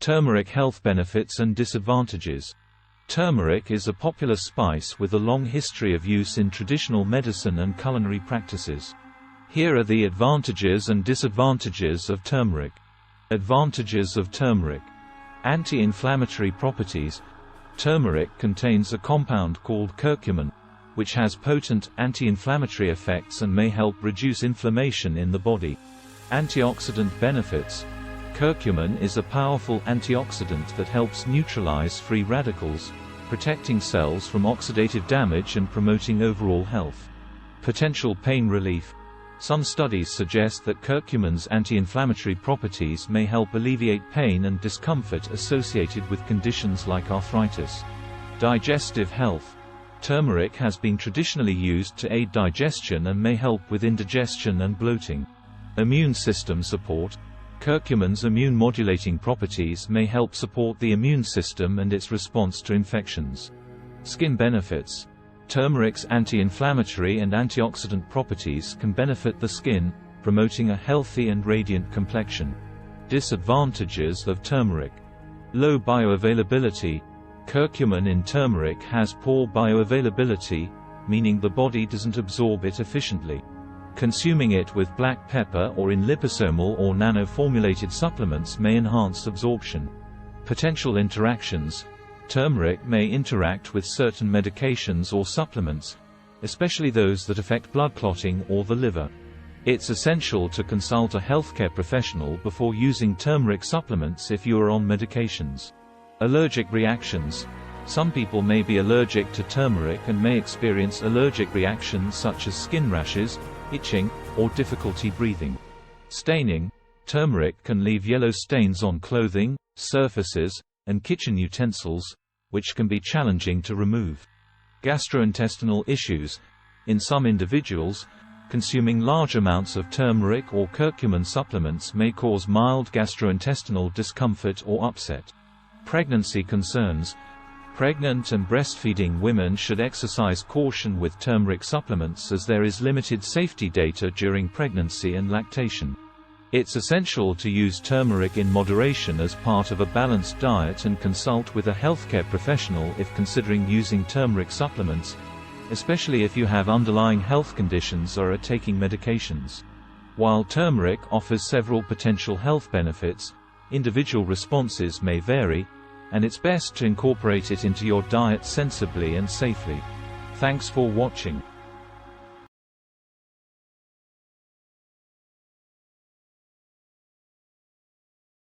Turmeric Health Benefits and Disadvantages. Turmeric is a popular spice with a long history of use in traditional medicine and culinary practices. Here are the advantages and disadvantages of turmeric. Advantages of turmeric. Anti-inflammatory properties. Turmeric contains a compound called curcumin, which has potent anti-inflammatory effects and may help reduce inflammation in the body. Antioxidant benefits. Curcumin is a powerful antioxidant that helps neutralize free radicals, protecting cells from oxidative damage and promoting overall health. Potential pain relief. Some studies suggest that curcumin's anti-inflammatory properties may help alleviate pain and discomfort associated with conditions like arthritis. Digestive health. Turmeric has been traditionally used to aid digestion and may help with indigestion and bloating. Immune system support. Curcumin's immune-modulating properties may help support the immune system and its response to infections. Skin benefits. Turmeric's anti-inflammatory and antioxidant properties can benefit the skin, promoting a healthy and radiant complexion. Disadvantages of turmeric. Low bioavailability. Curcumin in turmeric has poor bioavailability, meaning the body doesn't absorb it efficiently. Consuming it with black pepper or in liposomal or nano-formulated supplements may enhance absorption. Potential interactions. Turmeric may interact with certain medications or supplements, especially those that affect blood clotting or the liver. It's essential to consult a healthcare professional before using turmeric supplements if you are on medications. Allergic reactions. Some people may be allergic to turmeric and may experience allergic reactions such as skin rashes, itching, or difficulty breathing. Staining. Turmeric can leave yellow stains on clothing, surfaces, and kitchen utensils, which can be challenging to remove. Gastrointestinal issues. In some individuals, consuming large amounts of turmeric or curcumin supplements may cause mild gastrointestinal discomfort or upset. Pregnancy concerns. Pregnant and breastfeeding women should exercise caution with turmeric supplements as there is limited safety data during pregnancy and lactation. It's essential to use turmeric in moderation as part of a balanced diet and consult with a healthcare professional if considering using turmeric supplements, especially if you have underlying health conditions or are taking medications. While turmeric offers several potential health benefits, individual responses may vary, and it's best to incorporate it into your diet sensibly and safely. Thanks for watching.